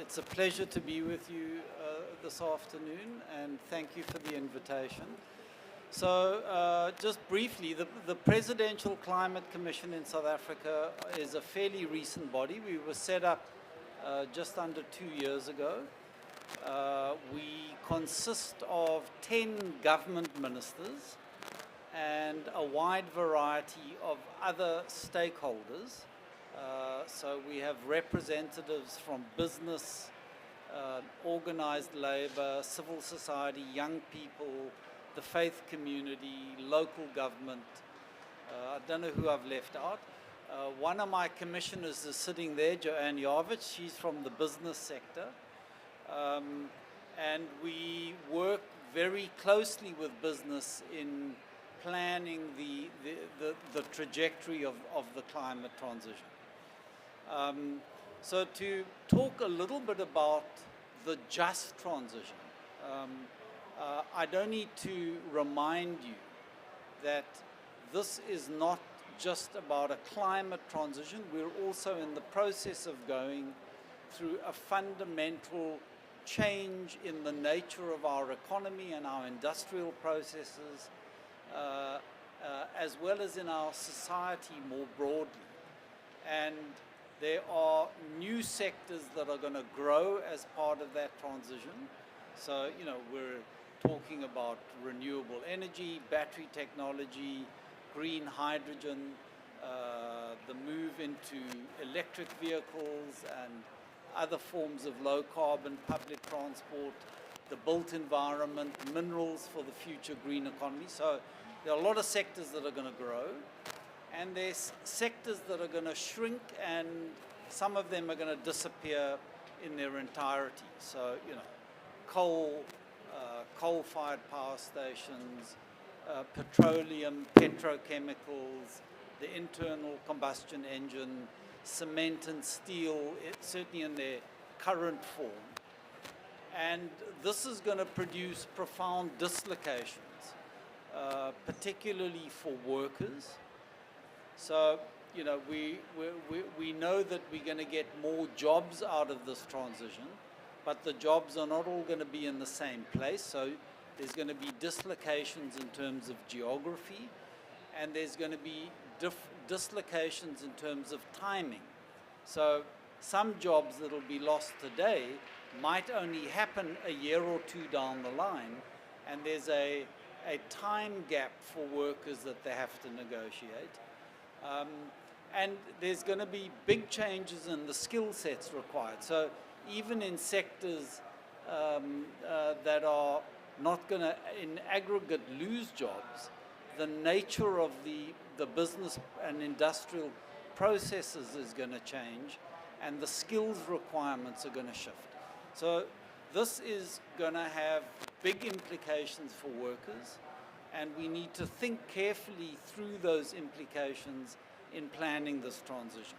It's a pleasure to be with you this afternoon, and thank you for the invitation. So just briefly, the Presidential Climate Commission in South Africa is a fairly recent body. We were set up just under 2 years ago. We consist of 10 government ministers and a wide variety of other stakeholders. So we have representatives from business, organized labor, civil society, young people, the faith community, local government. I don't know who I've left out. One of my commissioners is sitting there, Joanne Yarvich. She's from the business sector. And we work very closely with business in planning the trajectory of the climate transition. So to talk a little bit about the just transition, I don't need to remind you that this is not just about a climate transition. We're also in the process of going through a fundamental change in the nature of our economy and our industrial processes, as well as in our society more broadly. And there are new sectors that are going to grow as part of that transition. So, we're talking about renewable energy, battery technology, green hydrogen, the move into electric vehicles and other forms of low carbon public transport, the built environment, minerals for the future green economy. So there are a lot of sectors that are going to grow. And there's sectors that are going to shrink, and some of them are going to disappear in their entirety. So, coal-fired power stations, petroleum, petrochemicals, the internal combustion engine, cement and steel, certainly in their current form. And this is going to produce profound dislocations, particularly for workers. So, we know that we're going to get more jobs out of this transition, but the jobs are not all going to be in the same place. So there's going to be dislocations in terms of geography, and there's going to be dislocations in terms of timing. So some jobs that will be lost today might only happen a year or two down the line, and there's a time gap for workers that they have to negotiate. And there's going to be big changes in the skill sets required. So even in sectors that are not going to, in aggregate, lose jobs, the nature of the business and industrial processes is going to change, and the skills requirements are going to shift. So this is going to have big implications for workers, and we need to think carefully through those implications in planning this transition.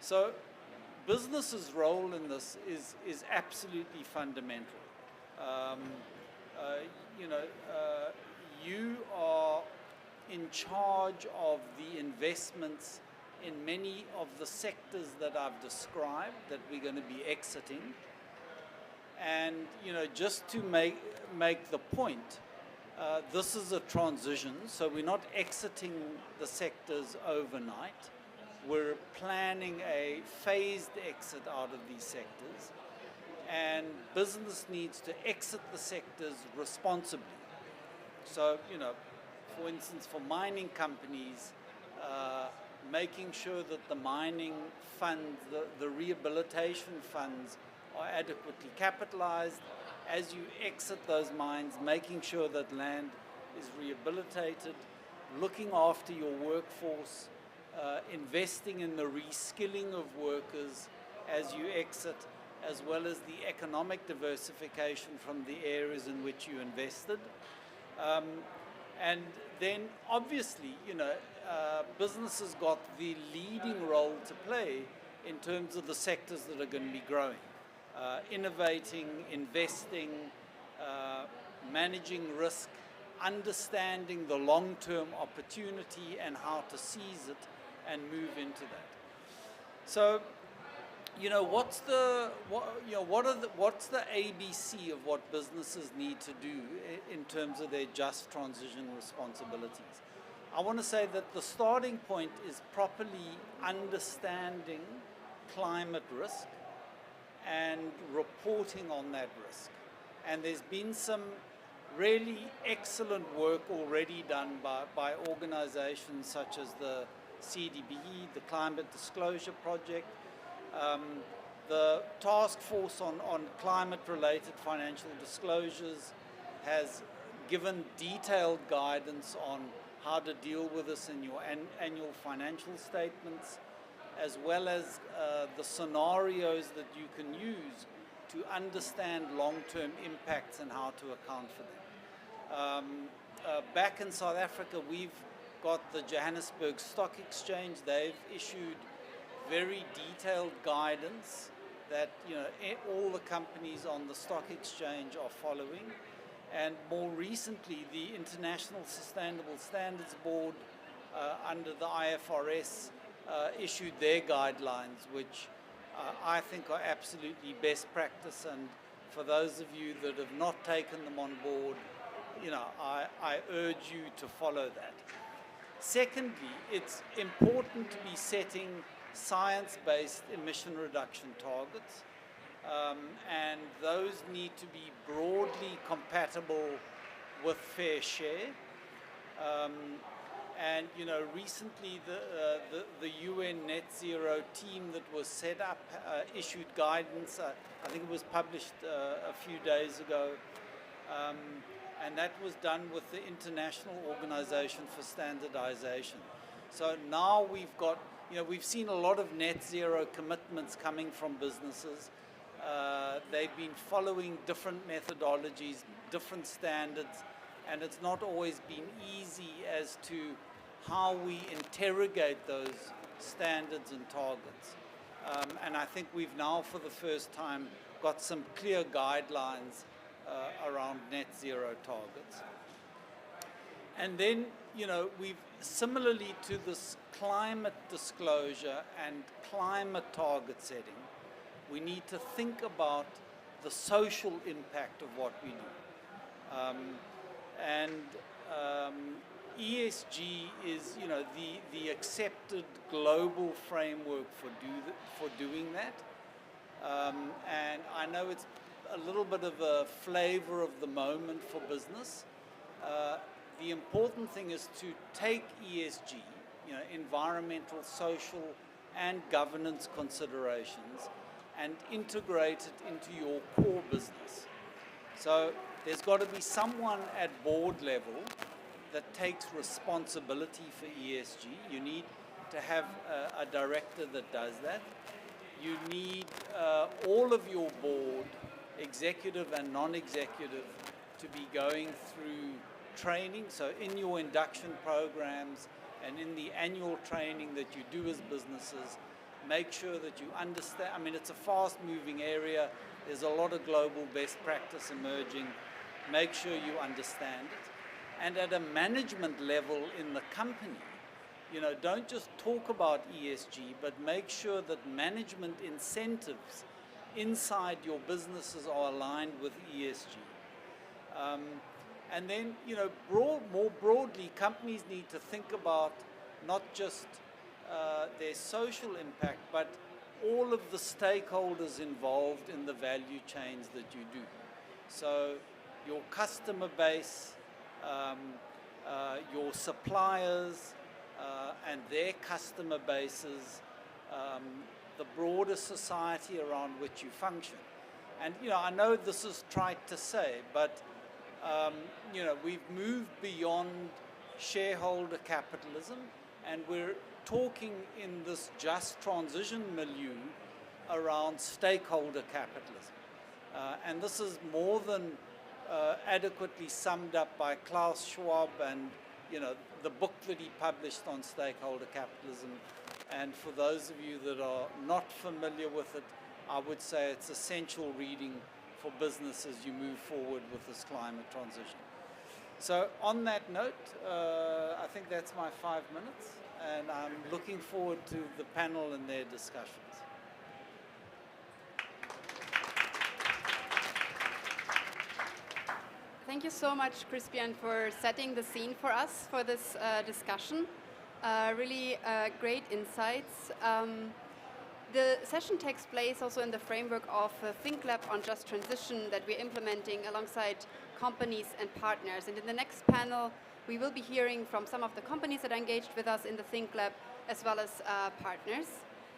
So business's role in this is absolutely fundamental. You are in charge of the investments in many of the sectors that I've described that we're going to be exiting. And just to make the point, this is a transition, so we're not exiting the sectors overnight. We're planning a phased exit out of these sectors, and business needs to exit the sectors responsibly. So, for instance, for mining companies, making sure that the mining funds, the rehabilitation funds are adequately capitalized. As you exit those mines, making sure that land is rehabilitated, looking after your workforce, investing in the reskilling of workers as you exit, as well as the economic diversification from the areas in which you invested. And then obviously, business has got the leading role to play in terms of the sectors that are going to be growing. Innovating, investing, managing risk, understanding the long-term opportunity and how to seize it and move into that. So what's the ABC of what businesses need to do in terms of their just transition responsibilities? I want to say that the starting point is properly understanding climate risk and reporting on that risk. And there's been some really excellent work already done by organizations such as the CDBE, the Climate Disclosure Project, the task force on climate-related financial disclosures has given detailed guidance on how to deal with this in your annual financial statements, as well as the scenarios that you can use to understand long-term impacts and how to account for them. Back in South Africa, we've got the Johannesburg Stock Exchange. They've issued very detailed guidance that all the companies on the stock exchange are following. And more recently, the International Sustainable Standards Board under the IFRS issued their guidelines, which I think are absolutely best practice. And for those of you that have not taken them on board, I urge you to follow that. Secondly, it's important to be setting science-based emission reduction targets, and those need to be broadly compatible with fair share. And recently the UN Net Zero team that was set up issued guidance. I think it was published a few days ago, and that was done with the International Organization for Standardization. So now we've got, we've seen a lot of net zero commitments coming from businesses. They've been following different methodologies, different standards, and it's not always been easy as to how we interrogate those standards and targets. And I think we've now, for the first time, got some clear guidelines around net zero targets. And then, we've similarly to this climate disclosure and climate target setting, we need to think about the social impact of what we do. ESG is, the accepted global framework for doing that. And I know it's a little bit of a flavor of the moment for business. The important thing is to take ESG, environmental, social, and governance considerations, and integrate it into your core business. So there's got to be someone at board level that takes responsibility for ESG. You need to have a director that does that. You need all of your board, executive and non-executive, to be going through training. So in your induction programs and in the annual training that you do as businesses, make sure that you understand. I mean, it's a fast-moving area. There's a lot of global best practice emerging. Make sure you understand it. And at a management level in the company, don't just talk about ESG, but make sure that management incentives inside your businesses are aligned with ESG. And then, more broadly, companies need to think about not just their social impact, but all of the stakeholders involved in the value chains that you do. So your customer base, your suppliers and their customer bases, the broader society around which you function. And I know this is trite to say, but we've moved beyond shareholder capitalism, and we're talking in this just transition milieu around stakeholder capitalism. And this is more than adequately summed up by Klaus Schwab and the book that he published on stakeholder capitalism. And for those of you that are not familiar with it, I would say it's essential reading for business as you move forward with this climate transition. So on that note, I think that's my 5 minutes, and I'm looking forward to the panel and their discussions. Thank you so much, Crispian, for setting the scene for us for this discussion. Really great insights. The session takes place also in the framework of a Think Lab on Just Transition that we're implementing alongside companies and partners. And in the next panel, we will be hearing from some of the companies that are engaged with us in the Think Lab, as well as partners.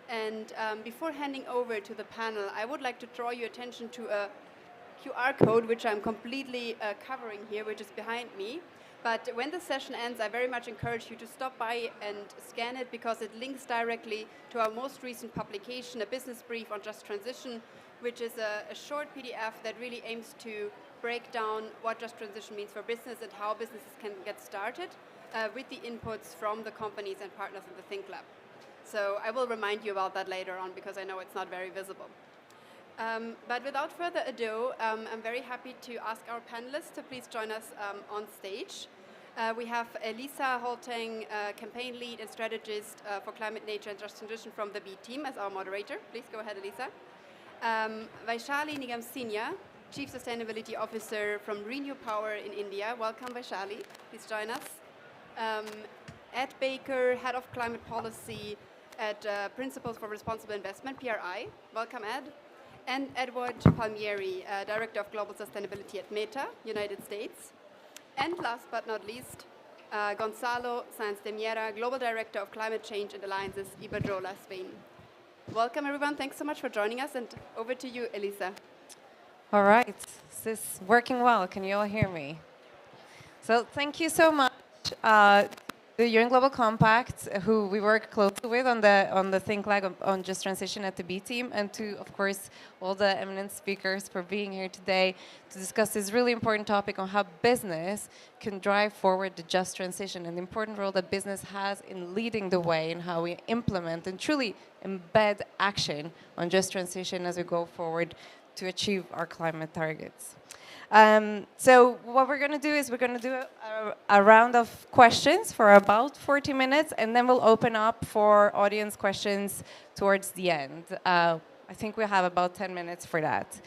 And before handing over to the panel, I would like to draw your attention to a QR code, which I'm completely covering here, which is behind me. But when the session ends, I very much encourage you to stop by and scan it, because it links directly to our most recent publication, a business brief on Just Transition, which is a short PDF that really aims to break down what Just Transition means for business and how businesses can get started with the inputs from the companies and partners in the Think Lab. So I will remind you about that later on, because I know it's not very visible. But without further ado, I'm very happy to ask our panelists to please join us on stage. We have Elisa Holteng, campaign lead and strategist for climate, nature and just transition from the B team, as our moderator. Please go ahead, Elisa. Vaishali Nigam-Senior, Chief Sustainability Officer from Renew Power in India. Welcome, Vaishali. Please join us. Ed Baker, Head of Climate Policy at Principles for Responsible Investment, PRI. Welcome, Ed. And Edward Palmieri, Director of Global Sustainability at Meta, United States. And last but not least, Gonzalo Sanz de Miera, Global Director of Climate Change and Alliances, Iberdrola, Spain. Welcome, everyone. Thanks so much for joining us. And over to you, Elisa. All right. This is working well. Can you all hear me? So thank you so much. The UN Global Compact, who we work closely with on the Think Lab on Just Transition at the B team, and to, of course, all the eminent speakers for being here today to discuss this really important topic on how business can drive forward the just transition and the important role that business has in leading the way in how we implement and truly embed action on just transition as we go forward to achieve our climate targets. So what we're going to do is we're going to do a round of questions for about 40 minutes, and then we'll open up for audience questions towards the end. I think we have about 10 minutes for that.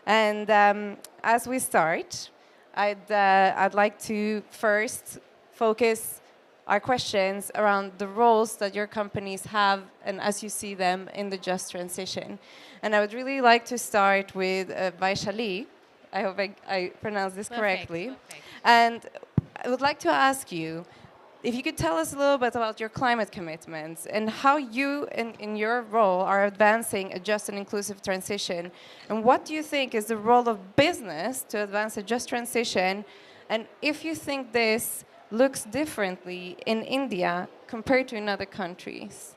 And as we start, I'd like to first focus our questions around the roles that your companies have and as you see them in the just transition. And I would really like to start with Vaishali. I hope I pronounced this correctly. Perfect. And I would like to ask you if you could tell us a little bit about your climate commitments and how you, in your role, are advancing a just and inclusive transition. And what do you think is the role of business to advance a just transition? And if you think this looks differently in India compared to in other countries?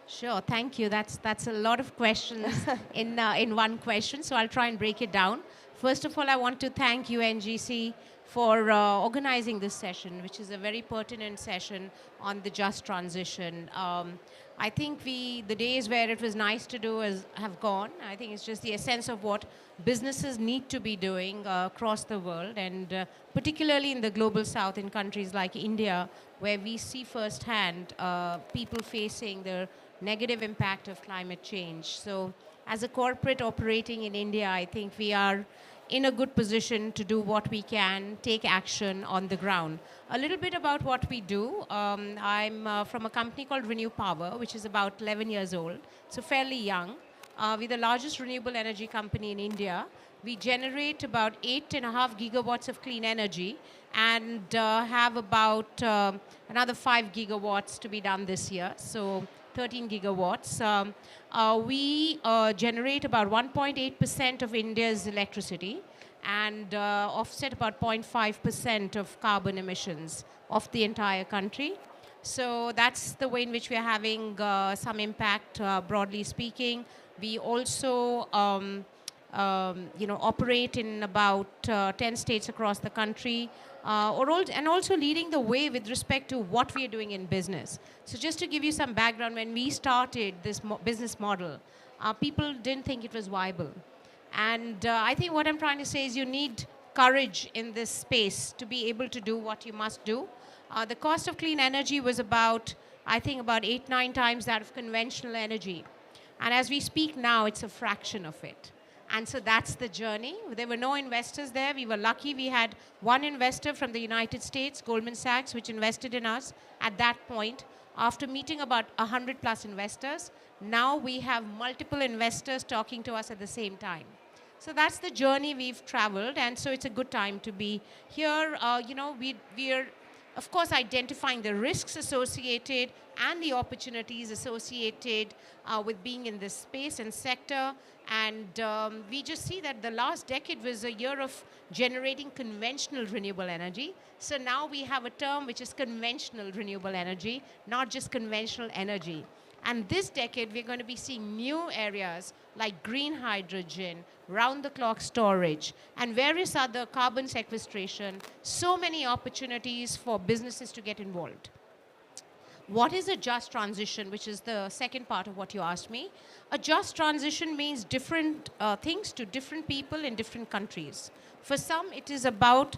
Sure, thank you. That's a lot of questions in one question, so I'll try and break it down. First of all, I want to thank UNGC for organizing this session, which is a very pertinent session on the just transition. I think the days where it was nice to do have gone. I think it's just the essence of what businesses need to be doing across the world, and particularly in the global south, in countries like India, where we see firsthand people facing the negative impact of climate change. So as a corporate operating in India, I think we are in a good position to do what we can, take action on the ground. A little bit about what we do. I'm from a company called Renew Power, which is about 11 years old, so fairly young. We're the largest renewable energy company in India. We generate about 8.5 gigawatts of clean energy and have about another 5 gigawatts to be done this year, so 13 gigawatts. We generate about 1.8% of India's electricity and offset about 0.5% of carbon emissions of the entire country. So that's the way in which we are having some impact, broadly speaking. We also operate in about 10 states across the country, and also leading the way with respect to what we are doing in business. So just to give you some background, when we started this business model, people didn't think it was viable. And I think what I'm trying to say is you need courage in this space to be able to do what you must do. The cost of clean energy was about 8-9 times that of conventional energy. And as we speak now, it's a fraction of it. And so that's the journey. There were no investors there. We were lucky. We had one investor from the United States, Goldman Sachs, which invested in us at that point. After meeting about 100 plus investors, now we have multiple investors talking to us at the same time. So that's the journey we've traveled, and so it's a good time to be here. We're of course identifying the risks associated and the opportunities associated with being in this space and sector. And we just see that the last decade was a year of generating conventional renewable energy. So now we have a term which is conventional renewable energy, not just conventional energy. And this decade, we're going to be seeing new areas like green hydrogen, round-the-clock storage, and various other carbon sequestration. So many opportunities for businesses to get involved. What is a just transition, which is the second part of what you asked me? A just transition means different things to different people in different countries. For some, it is about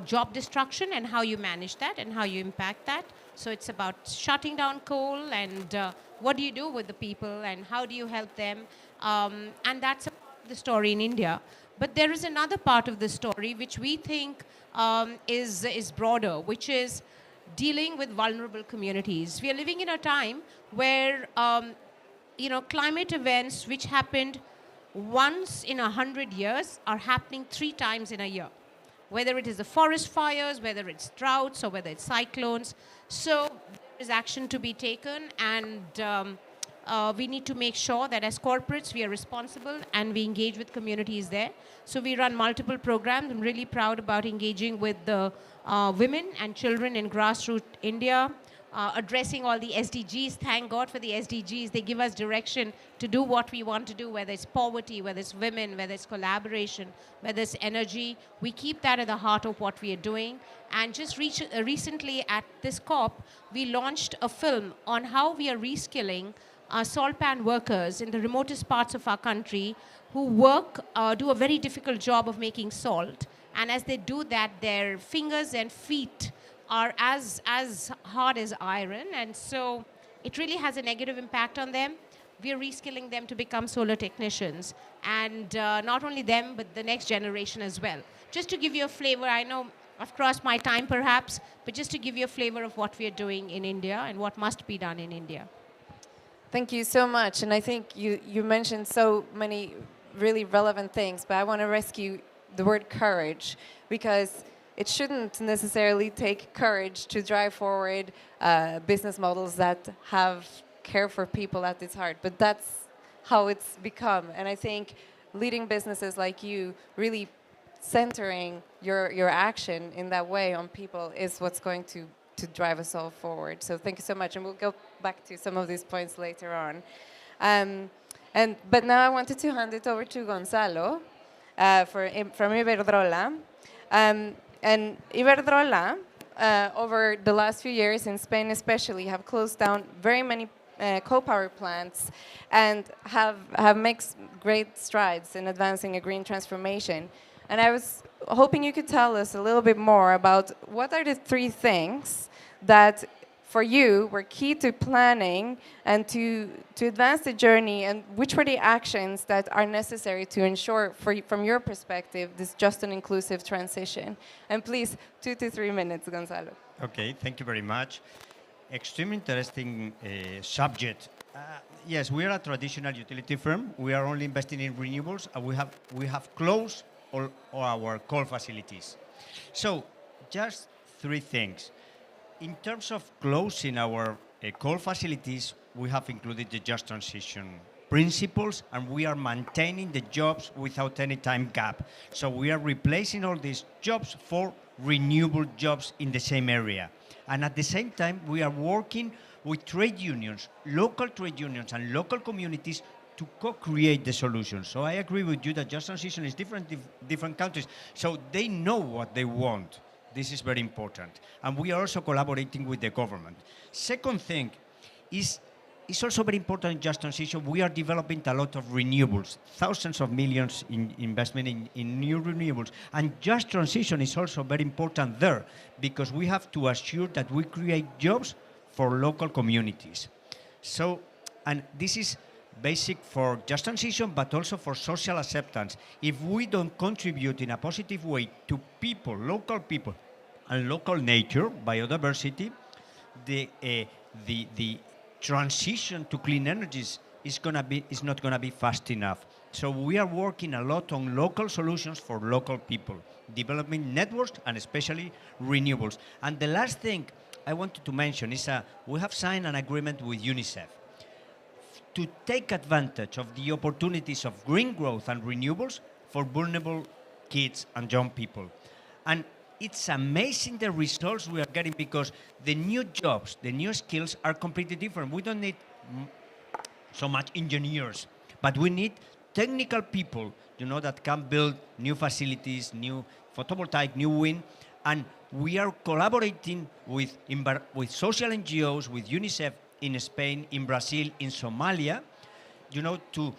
job destruction and how you manage that and how you impact that. So it's about shutting down coal and what do you do with the people and how do you help them. And that's the story in India. But there is another part of the story which we think is broader, which is dealing with vulnerable communities. We are living in a time where climate events which happened once in 100 years are happening 3 times in a year. Whether it is the forest fires, whether it's droughts, or whether it's cyclones. So there is action to be taken, and we need to make sure that as corporates we are responsible and we engage with communities there. So we run multiple programs. I'm really proud about engaging with the women and children in grassroots India, addressing all the SDGs. Thank God for the SDGs. They give us direction to do what we want to do, whether it's poverty, whether it's women, whether it's collaboration, whether it's energy. We keep that at the heart of what we are doing. And just recently at this COP, we launched a film on how we are reskilling salt pan workers in the remotest parts of our country who do a very difficult job of making salt. And as they do that, their fingers and feet are as hard as iron, and so it really has a negative impact on them. We are reskilling them to become solar technicians, and not only them, but the next generation as well. Just to give you a flavor, I know I've crossed my time perhaps, but just to give you a flavor of what we are doing in India and what must be done in India. Thank you so much, and I think you mentioned so many really relevant things, but I want to rescue the word courage, because it shouldn't necessarily take courage to drive forward business models that have care for people at its heart, but that's how it's become. And I think leading businesses like you, really centering your action in that way on people, is what's going to drive us all forward. So thank you so much, and we'll go back to some of these points later on. But now I wanted to hand it over to Gonzalo from Iberdrola. And Iberdrola, over the last few years in Spain especially, have closed down very many coal power plants and have made great strides in advancing a green transformation. And I was hoping you could tell us a little bit more about what are the 3 things that for you were key to planning and to advance the journey, and which were the actions that are necessary to ensure, from your perspective, this just and inclusive transition. And please, 2 to 3 minutes, Gonzalo. Okay, thank you very much. Extremely interesting subject. Yes, we are a traditional utility firm. We are only investing in renewables, and we have closed all our coal facilities. So, just 3 things. In terms of closing our coal facilities, we have included the just transition principles, and we are maintaining the jobs without any time gap. So we are replacing all these jobs for renewable jobs in the same area. And at the same time, we are working with trade unions, local trade unions and local communities to co-create the solutions. So I agree with you that just transition is different in different countries. So they know what they want. This is very important. And we are also collaborating with the government. Second thing is also very important in just transition. We are developing a lot of renewables, thousands of millions in investment in new renewables. And just transition is also very important there, because we have to assure that we create jobs for local communities. So, and this is basic for just transition, but also for social acceptance. If we don't contribute in a positive way to people, local people, and local nature, biodiversity, the transition to clean energies is not gonna be fast enough. So we are working a lot on local solutions for local people, developing networks and especially renewables. And the last thing I wanted to mention is we have signed an agreement with UNICEF to take advantage of the opportunities of green growth and renewables for vulnerable kids and young people. And it's amazing the results we are getting because the new jobs, the new skills are completely different. We don't need so much engineers, but we need technical people, that can build new facilities, new photovoltaic, new wind, and we are collaborating with social NGOs, with UNICEF in Spain, in Brazil, in Somalia, to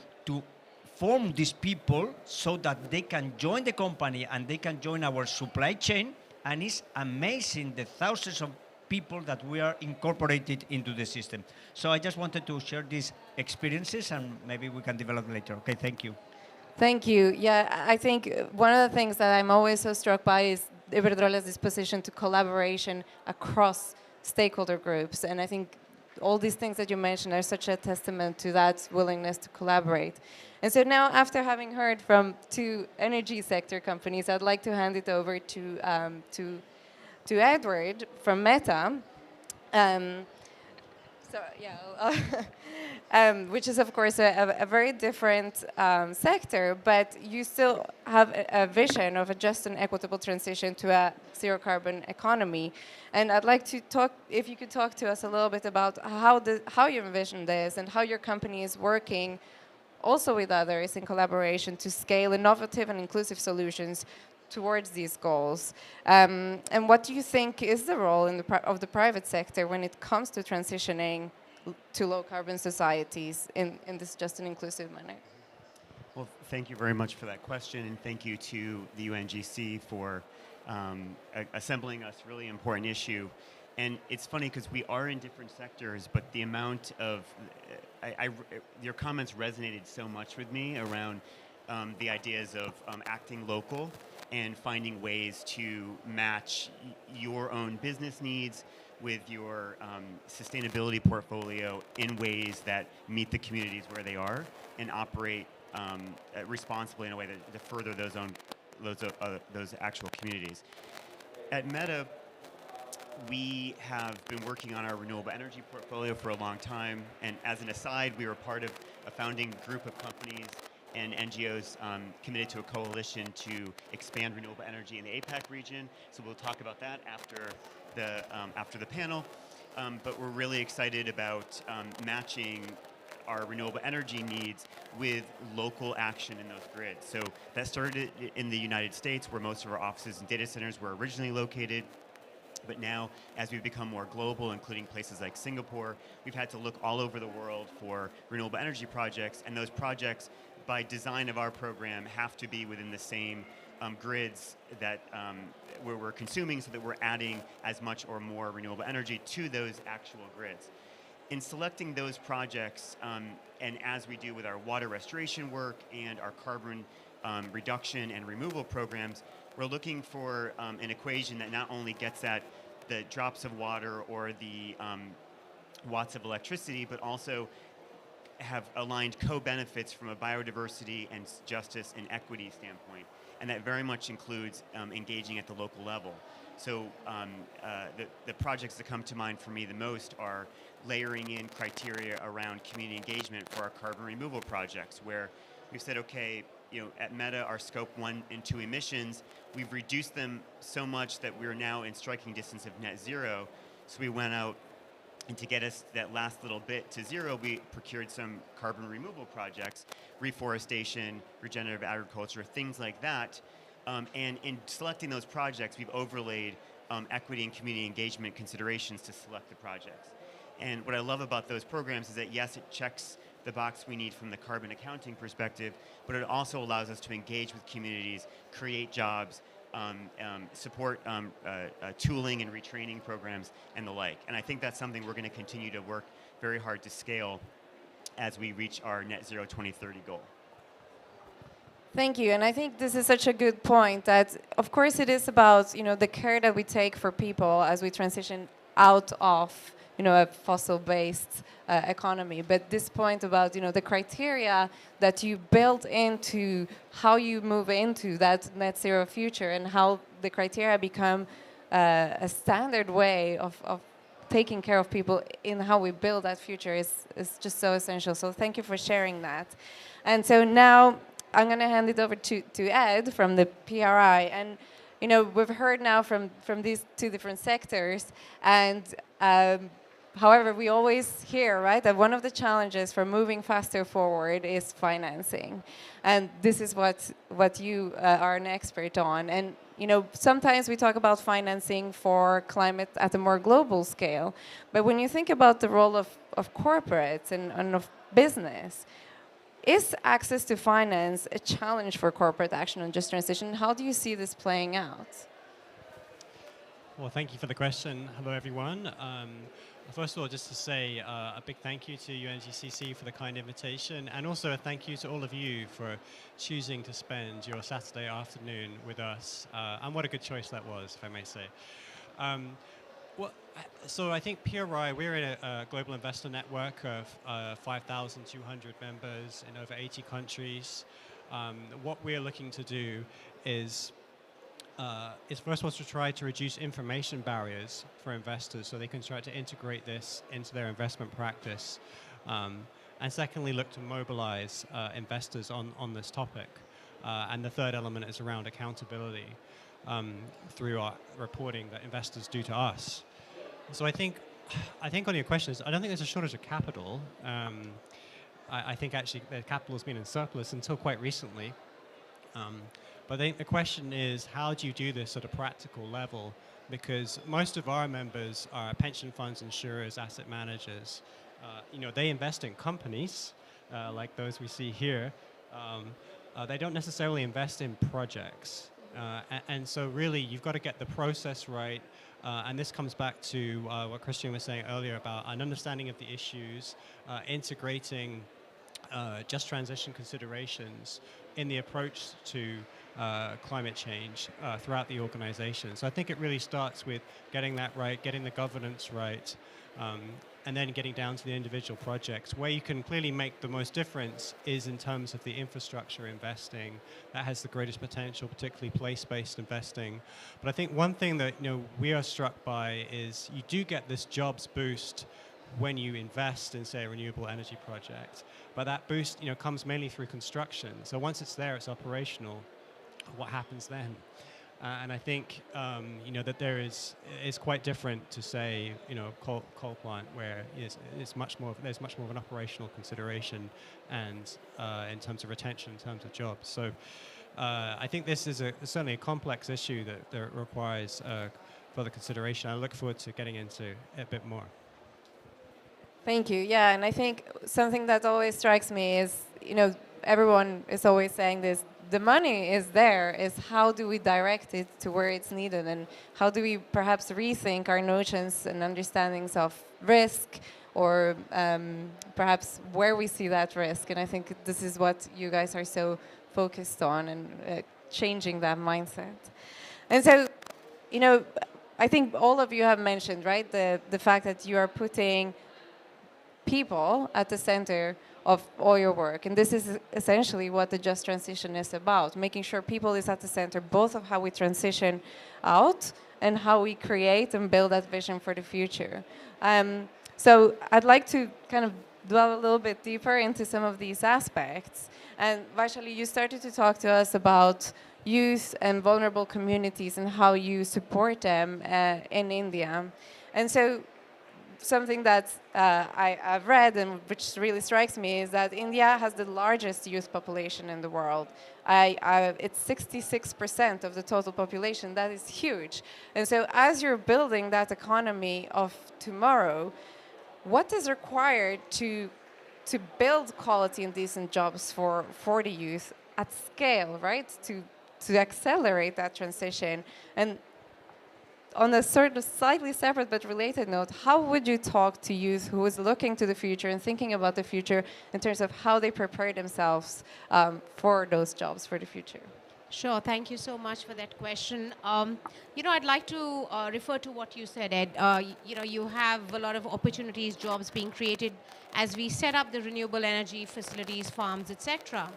form these people so that they can join the company and they can join our supply chain. And it's amazing the thousands of people that we are incorporated into the system. So I just wanted to share these experiences and maybe we can develop later. Okay, thank you. Thank you. Yeah, I think one of the things that I'm always so struck by is Iberdrola's disposition to collaboration across stakeholder groups. And I think all these things that you mentioned are such a testament to that willingness to collaborate. And so now, after having heard from two energy sector companies, I'd like to hand it over to Edward from Meta. Which is, of course, a very different sector, but you still have a vision of a just and equitable transition to a zero-carbon economy. And I'd like to talk, if you could talk to us a little bit about how you envision this and how your company is working also with others in collaboration to scale innovative and inclusive solutions towards these goals. And what do you think is the role of the private sector when it comes to transitioning to low-carbon societies in this just and inclusive manner? Well, thank you very much for that question, and thank you to the UNGC for assembling us really important issue. And it's funny because we are in different sectors, but the amount of, your comments resonated so much with me around the ideas of acting local and finding ways to match your own business needs with your sustainability portfolio in ways that meet the communities where they are and operate responsibly in a way that to further those actual communities. At Meta, we have been working on our renewable energy portfolio for a long time, and as an aside, we were part of a founding group of companies and NGOs committed to a coalition to expand renewable energy in the APAC region. So we'll talk about that after the panel. But we're really excited about matching our renewable energy needs with local action in those grids. So that started in the United States, where most of our offices and data centers were originally located. But now, as we've become more global, including places like Singapore, we've had to look all over the world for renewable energy projects, and those projects, by design of our program, have to be within the same grids that where we're consuming, so that we're adding as much or more renewable energy to those actual grids. In selecting those projects, and as we do with our water restoration work and our carbon reduction and removal programs, we're looking for an equation that not only gets at the drops of water or the watts of electricity, but also have aligned co-benefits from a biodiversity and justice and equity standpoint. And that very much includes engaging at the local level. So the projects that come to mind for me the most are layering in criteria around community engagement for our carbon removal projects, where we've said, okay, at Meta, our scope 1 and 2 emissions, we've reduced them so much that we're now in striking distance of net zero. So we went out, and to get us that last little bit to zero, we procured some carbon removal projects, reforestation, regenerative agriculture, things like that. And in selecting those projects, we've overlaid equity and community engagement considerations to select the projects. And what I love about those programs is that, yes, it checks the box we need from the carbon accounting perspective, but it also allows us to engage with communities, create jobs, support tooling and retraining programs and the like. And I think that's something we're going to continue to work very hard to scale. as we reach our net zero 2030 goal. Thank you, and I think this is such a good point that, of course, it is about the care that we take for people as we transition out of a fossil-based economy. But this point about the criteria that you build into how you move into that net zero future and how the criteria become a standard way of taking care of people in how we build that future is just so essential. So thank you for sharing that. And so now I'm going to hand it over to Ed from the PRI. And we've heard now from these two different sectors, and however, we always hear, right, that one of the challenges for moving faster forward is financing. And this is what you are an expert on. And sometimes we talk about financing for climate at a more global scale. But when you think about the role of corporates and of business, is access to finance a challenge for corporate action on just transition? How do you see this playing out? Well, thank you for the question. Hello, everyone. First of all, just to say a big thank you to UNGCC for the kind invitation, and also a thank you to all of you for choosing to spend your Saturday afternoon with us. And what a good choice that was, if I may say. So I think PRI, we're in a global investor network of 5,200 members in over 80 countries. What we're looking to do is first of all to try to reduce information barriers for investors so they can try to integrate this into their investment practice. And secondly, look to mobilize investors on this topic. And the third element is around accountability through our reporting that investors do to us. So I think on your questions, I don't think there's a shortage of capital. I think actually the capital has been in surplus until quite recently. But I think the question is, how do you do this at a practical level? Because most of our members are pension funds, insurers, asset managers. They invest in companies like those we see here. They don't necessarily invest in projects. And so really, you've got to get the process right. And this comes back to what Christian was saying earlier about an understanding of the issues, integrating just transition considerations in the approach to climate change throughout the organization. So I think it really starts with getting that right, getting the governance right, and then getting down to the individual projects. Where you can clearly make the most difference is in terms of the infrastructure investing. That has the greatest potential, particularly place-based investing. But I think one thing that we are struck by is you do get this jobs boost when you invest in, say, a renewable energy project. But that boost comes mainly through construction. So once it's there, it's operational. What happens then? And I think that it's quite different to say coal plant where there's much more of an operational consideration and in terms of retention, in terms of jobs. So I think this is certainly a complex issue that requires further consideration. I look forward to getting into it a bit more. Thank you. Yeah, and I think something that always strikes me is everyone is always saying this. The money is there, is how do we direct it to where it's needed, and how do we perhaps rethink our notions and understandings of risk, or perhaps where we see that risk. And I think this is what you guys are so focused on, and changing that mindset. And so, I think all of you have mentioned, right, the fact that you are putting people at the center of all your work. And this is essentially what the Just Transition is about, making sure people is at the center, both of how we transition out and how we create and build that vision for the future. So I'd like to kind of dwell a little bit deeper into some of these aspects. And Vaishali, you started to talk to us about youth and vulnerable communities and how you support them in India. And so something that I've read and which really strikes me is that India has the largest youth population in the world. It's 66% of the total population. That is huge. And so as you're building that economy of tomorrow, what is required to build quality and decent jobs for the youth at scale, right? To accelerate that transition. And on a certain slightly separate but related note, how would you talk to youth who is looking to the future and thinking about the future in terms of how they prepare themselves for those jobs for the future? Sure, thank you so much for that question. I'd like to refer to what you said, Ed. You have a lot of opportunities, jobs being created as we set up the renewable energy facilities, farms, etc.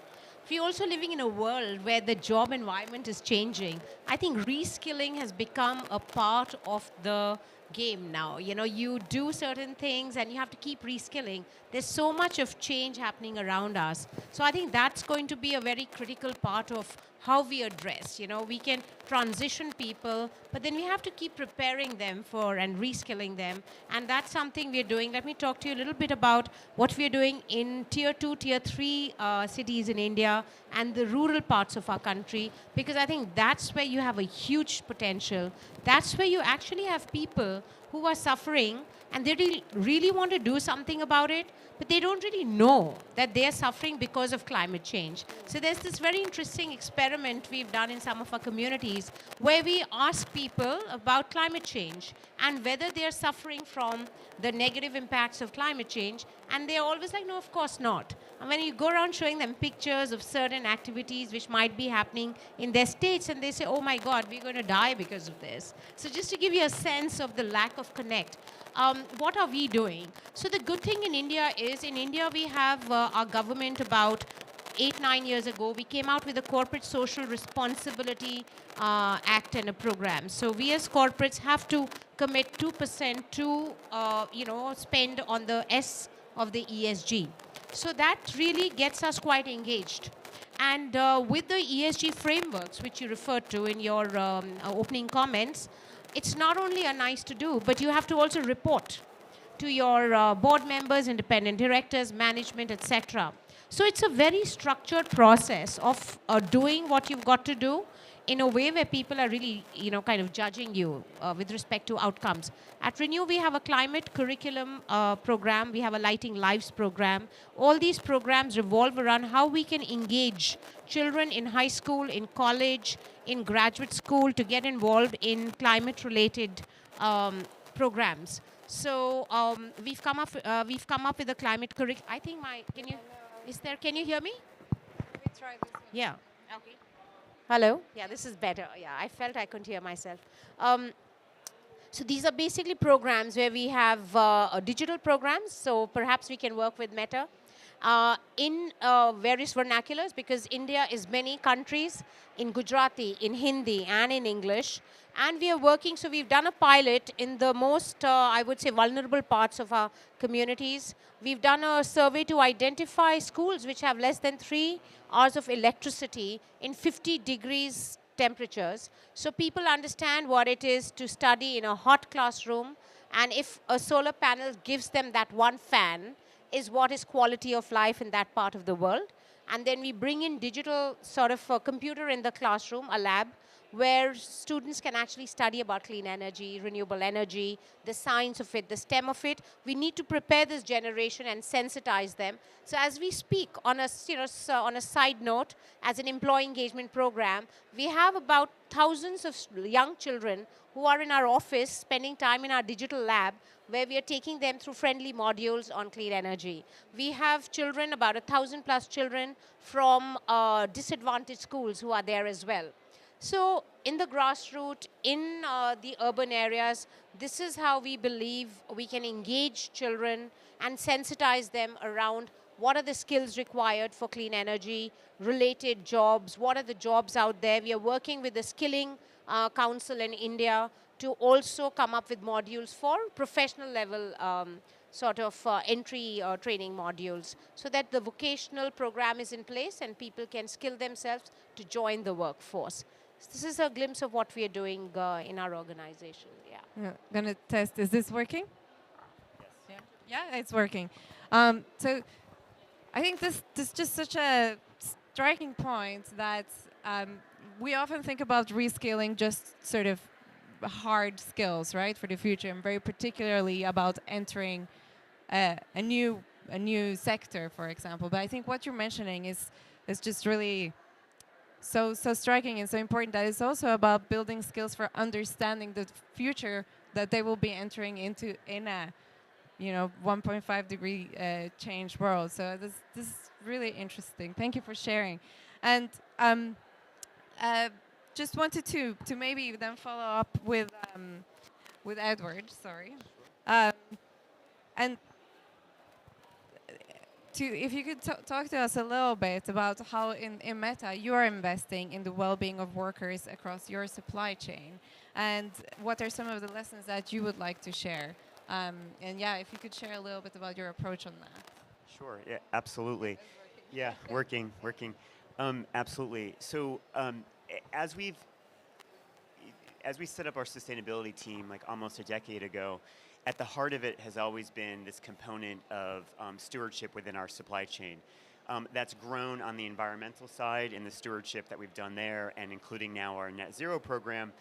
We're also living in a world where the job environment is changing. I think reskilling has become a part of the game now. You do certain things and you have to keep reskilling. There's so much of change happening around us. So I think that's going to be a very critical part of how we address. We can transition people, but then we have to keep preparing them for and reskilling them. And that's something we're doing. Let me talk to you a little bit about what we're doing in tier 2, tier 3 cities in India and the rural parts of our country, because I think that's where you have a huge potential. That's where you actually have people who are suffering and they really want to do something about it, but they don't really know that they are suffering because of climate change. So there's this very interesting experiment we've done in some of our communities where we ask people about climate change and whether they are suffering from the negative impacts of climate change, and they're always like, no, of course not. And when you go around showing them pictures of certain activities which might be happening in their states, and they say, oh my God, we're going to die because of this. So just to give you a sense of the lack of connect, what are we doing? So the good thing in India is, in India we have our government about 8-9 years ago, we came out with a Corporate Social Responsibility Act and a program. So we as corporates have to commit 2% to, spend on the S of the ESG. So that really gets us quite engaged. And with the ESG frameworks, which you referred to in your opening comments, it's not only a nice to do, but you have to also report to your board members, independent directors, management, etc. So it's a very structured process of doing what you've got to do in a way where people are really, kind of judging you with respect to outcomes. At Renew, we have a climate curriculum program. We have a Lighting Lives program. All these programs revolve around how we can engage children in high school, in college, in graduate school to get involved in climate-related programs. So we've come up with a climate curriculum. I think can you hear me? We try this one. Yeah. Okay. Hello? Yeah, this is better. Yeah, I felt I couldn't hear myself. So these are basically programs where we have digital programs. So perhaps we can work with Meta in various vernaculars, because India is many countries in Gujarati, in Hindi, and in English. And we are working, so we've done a pilot in the most, I would say, vulnerable parts of our communities. We've done a survey to identify schools which have less than 3 hours of electricity in 50 degrees temperatures. So people understand what it is to study in a hot classroom, and if a solar panel gives them that one fan, is what is quality of life in that part of the world. And then we bring in digital sort of a computer in the classroom, a lab, where students can actually study about clean energy, renewable energy, the science of it, the STEM of it. We need to prepare this generation and sensitize them. So as we speak, on a side note, as an employee engagement program, we have about thousands of young children who are in our office spending time in our digital lab, where we are taking them through friendly modules on clean energy. We have children, about 1,000+ children from disadvantaged schools who are there as well. So in the grassroots, in the urban areas, this is how we believe we can engage children and sensitize them around what are the skills required for clean energy related jobs, what are the jobs out there. We are working with the Skilling Council in India to also come up with modules for professional level entry training modules, so that the vocational program is in place and people can skill themselves to join the workforce. This is a glimpse of what we are doing in our organization. Yeah. Gonna test. Is this working? Yes. Yeah, it's working. So I think this is just such a striking point that we often think about reskilling just sort of hard skills, right, for the future, and very particularly about entering a new sector, for example. But I think what you're mentioning is just really so striking and so important that it's also about building skills for understanding the future that they will be entering into in a 1.5 degree change world. So this is really interesting. Thank you for sharing. And uh, just wanted to maybe then follow up with Edward. Sorry, and if you could talk to us a little bit about how in Meta you are investing in the well-being of workers across your supply chain, and what are some of the lessons that you would like to share. And yeah, if you could share a little bit about your approach on that. Sure. Yeah. Absolutely. Yeah. Working. Absolutely. So as we set up our sustainability team like almost a decade ago, at the heart of it has always been this component of stewardship within our supply chain. That's grown on the environmental side in the stewardship that we've done there, and including now our net zero program.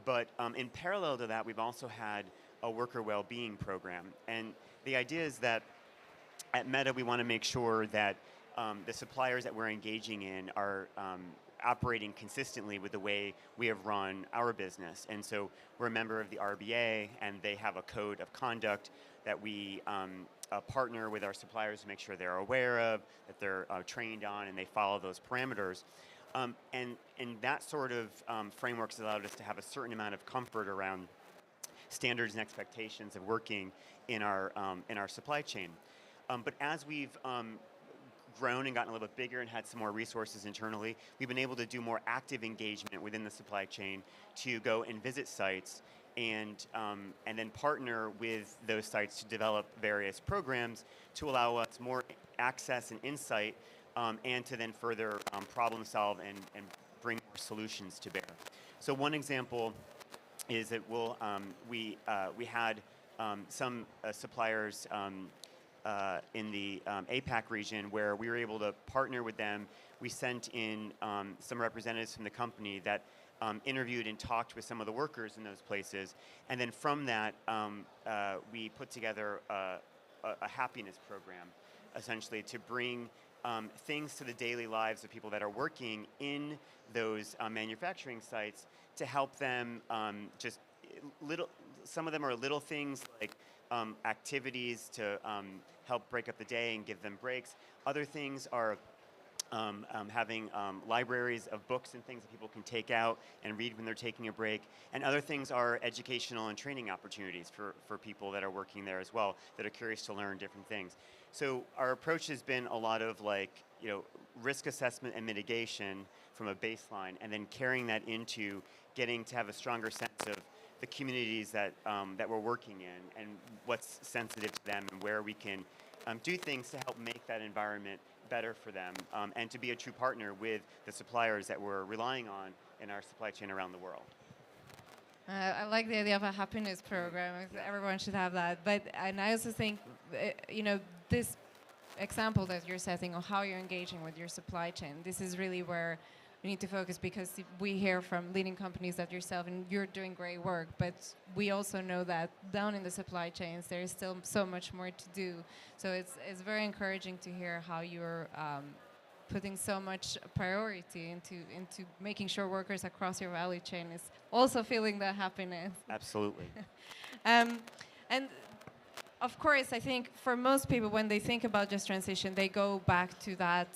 But in parallel to that, we've also had a worker well-being program. And the idea is that at Meta, we want to make sure that the suppliers that we're engaging in are operating consistently with the way we have run our business. And so we're a member of the RBA, and they have a code of conduct that we partner with our suppliers to make sure they're aware of, that they're trained on, and they follow those parameters. And that sort of framework has allowed us to have a certain amount of comfort around standards and expectations of working in our supply chain. But as we've grown and gotten a little bit bigger and had some more resources internally, we've been able to do more active engagement within the supply chain to go and visit sites and then partner with those sites to develop various programs to allow us more access and insight and to then further problem solve and bring more solutions to bear. So one example is that we had some suppliers in the APAC region where we were able to partner with them. We sent in some representatives from the company that interviewed and talked with some of the workers in those places. And then from that, we put together a happiness program, essentially, to bring things to the daily lives of people that are working in those manufacturing sites to help them some of them are little things like activities to help break up the day and give them breaks. Other things are having libraries of books and things that people can take out and read when they're taking a break. And other things are educational and training opportunities for people that are working there as well, that are curious to learn different things. So our approach has been a lot of risk assessment and mitigation from a baseline, and then carrying that into getting to have a stronger sense of the communities that we're working in and what's sensitive to them and where we can do things to help make that environment better for them and to be a true partner with the suppliers that we're relying on in our supply chain around the world. I like the idea of a happiness program. Everyone should have that. And I also think, this example that you're setting of how you're engaging with your supply chain, this is really where we need to focus, because we hear from leading companies that yourself, and you're doing great work, but we also know that down in the supply chains there is still so much more to do. So it's very encouraging to hear how you're putting so much priority into making sure workers across your value chain is also feeling that happiness. Absolutely. And of course, I think for most people, when they think about just transition, they go back to that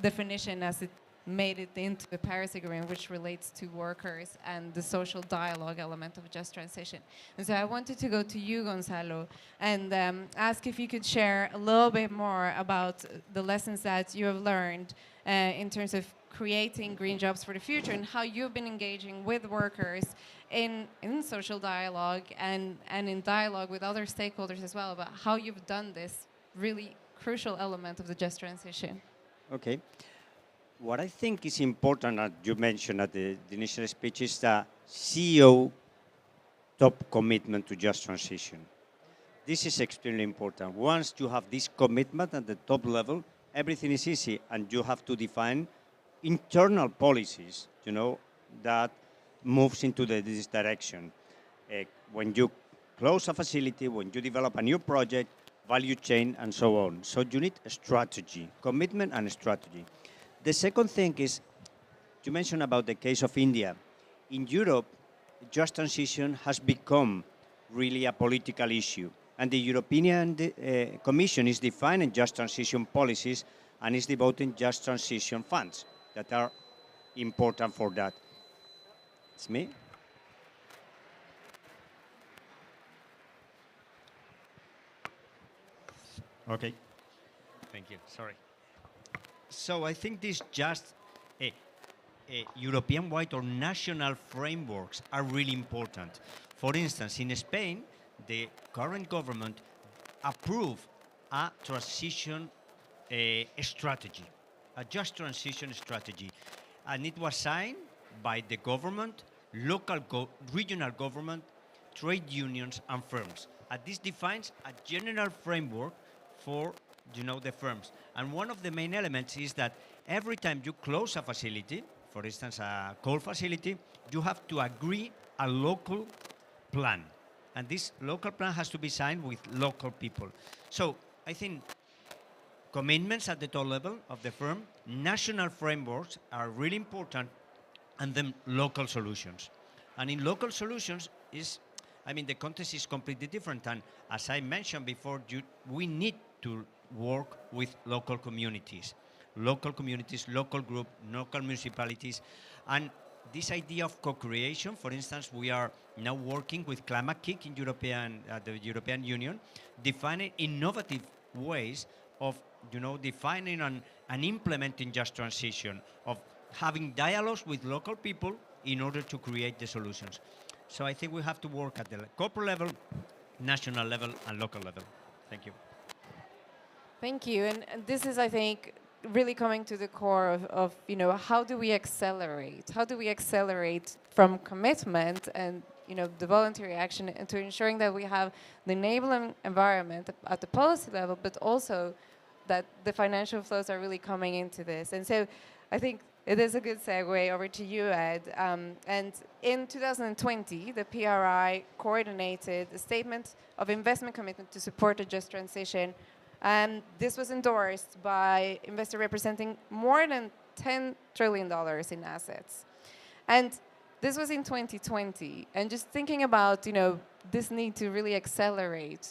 definition as it made it into the Paris Agreement, which relates to workers and the social dialogue element of just transition. And so I wanted to go to you, Gonzalo, and ask if you could share a little bit more about the lessons that you have learned in terms of creating green jobs for the future, and how you've been engaging with workers in social dialogue and in dialogue with other stakeholders as well, about how you've done this really crucial element of the just transition. Okay. What I think is important, as you mentioned at the initial speech, is the CEO top commitment to just transition. This is extremely important. Once you have this commitment at the top level, everything is easy, and you have to define internal policies, that moves into this direction. When you close a facility, when you develop a new project, value chain, and so on. So you need a strategy, commitment and strategy. The second thing is you mentioned about the case of India. In Europe, just transition has become really a political issue. And the European Commission is defining just transition policies and is devoting just transition funds that are important for that. It's me? Okay. Thank you. Sorry. So I think these just European-wide or national frameworks are really important. For instance, in Spain, the current government approved a transition strategy, a just transition strategy, and it was signed by the government, regional government, trade unions, and firms. And this defines a general framework for the firms. And one of the main elements is that every time you close a facility, for instance, a coal facility, you have to agree a local plan. And this local plan has to be signed with local people. So I think commitments at the top level of the firm, national frameworks are really important, and then local solutions. And in local solutions the context is completely different. And as I mentioned before, we need to work with local communities, local groups, local municipalities. And this idea of co-creation, for instance, we are now working with Climate Kick in the European Union, defining innovative ways of defining and implementing just transition, of having dialogues with local people in order to create the solutions. So I think we have to work at the corporate level, national level, and local level. Thank you. Thank you. And this is, I think, really coming to the core of how do we accelerate? How do we accelerate from commitment and the voluntary action into ensuring that we have the enabling environment at the policy level, but also that the financial flows are really coming into this. And so I think it is a good segue over to you, Ed. And in 2020, the PRI coordinated a statement of investment commitment to support a just transition. And this was endorsed by investors representing more than $10 trillion in assets. And this was in 2020. And just thinking about, this need to really accelerate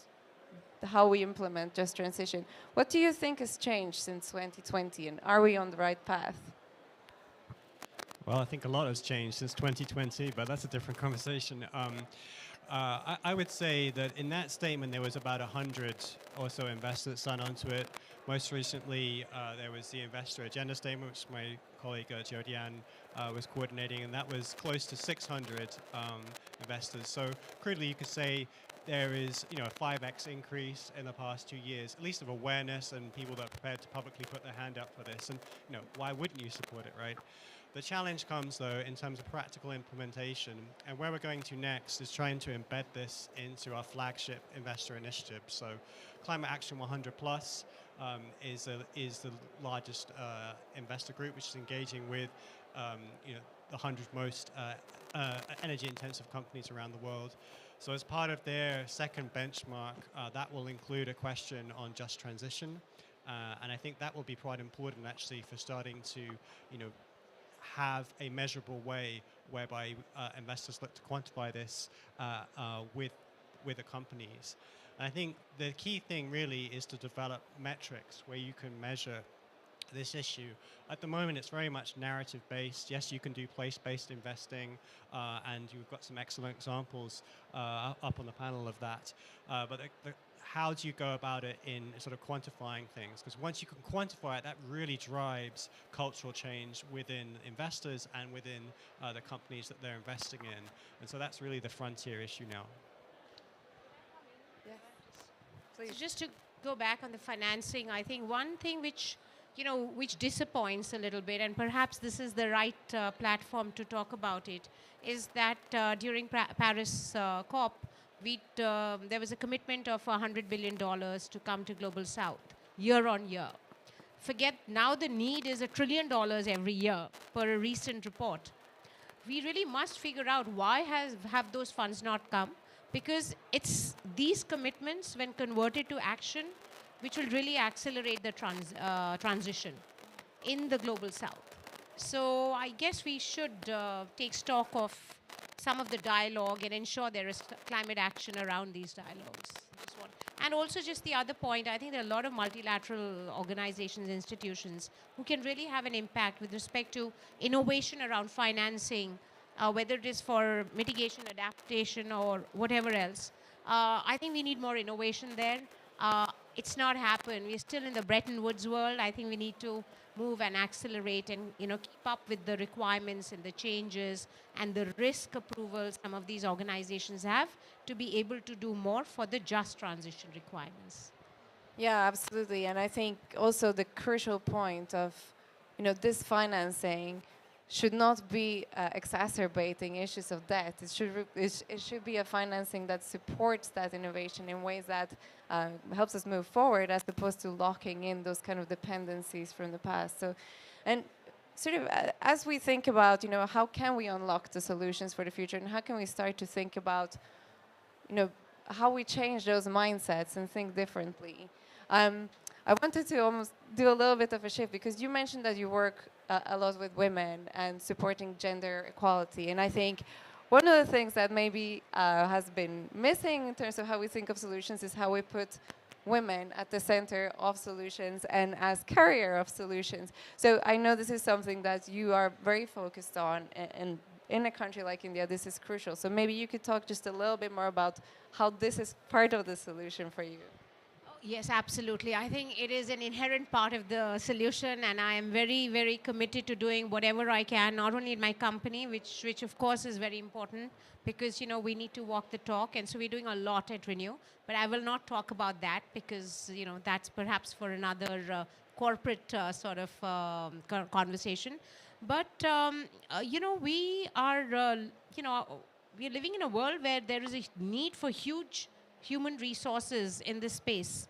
how we implement just transition. What do you think has changed since 2020? And are we on the right path? Well, I think a lot has changed since 2020, but that's a different conversation. I would say that in that statement, there was about 100 or so investors signed onto it. Most recently, there was the investor agenda statement, which my colleague Jodian was coordinating, and that was close to 600 investors. So crudely, you could say there is a 5x increase in the past 2 years, at least of awareness and people that are prepared to publicly put their hand up for this. And why wouldn't you support it, right? The challenge comes, though, in terms of practical implementation, and where we're going to next is trying to embed this into our flagship investor initiative. So Climate Action 100 Plus is the largest investor group, which is engaging with the 100 most energy-intensive companies around the world. So as part of their second benchmark, that will include a question on just transition, and I think that will be quite important, actually, for starting to have a measurable way whereby investors look to quantify this with the companies. And I think the key thing really is to develop metrics where you can measure this issue. At the moment, it's very much narrative-based. Yes, you can do place-based investing, and you've got some excellent examples up on the panel of that. But how do you go about it in sort of quantifying things? Because once you can quantify it, that really drives cultural change within investors and within the companies that they're investing in. And so that's really the frontier issue now. Yeah. Please. So just to go back on the financing, I think one thing which disappoints a little bit, and perhaps this is the right platform to talk about it, is that during Paris COP, there was a commitment of $100 billion to come to Global South year on year. Forget now the need is $1 trillion every year per a recent report. We really must figure out why have those funds not come, because it's these commitments, when converted to action, which will really accelerate the transition in the Global South. So I guess we should take stock of some of the dialogue and ensure there is climate action around these dialogues. And also just the other point, I think there are a lot of multilateral organizations, institutions who can really have an impact with respect to innovation around financing, whether it is for mitigation, adaptation, or whatever else. I think we need more innovation there. It's not happened. We're still in the Bretton Woods world. I think we need to move and accelerate and keep up with the requirements and the changes and the risk approvals some of these organizations have to be able to do more for the just transition requirements. Yeah, absolutely. And I think also the crucial point of, this financing should not be exacerbating issues of debt. It should be a financing that supports that innovation in ways that helps us move forward, as opposed to locking in those kind of dependencies from the past. So, and sort of as we think about, how can we unlock the solutions for the future, and how can we start to think about, how we change those mindsets and think differently. I wanted to almost do a little bit of a shift, because you mentioned that you work a lot with women and supporting gender equality. And I think one of the things that maybe has been missing in terms of how we think of solutions is how we put women at the center of solutions and as carrier of solutions. So I know this is something that you are very focused on, and in a country like India, this is crucial. So maybe you could talk just a little bit more about how this is part of the solution for you. Yes, absolutely. I think it is an inherent part of the solution, and I am very, very committed to doing whatever I can, not only in my company, which of course is very important, because we need to walk the talk, and so we're doing a lot at Renew. But I will not talk about that, because that's perhaps for another corporate sort of conversation. But we are we're living in a world where there is a need for huge human resources in this space.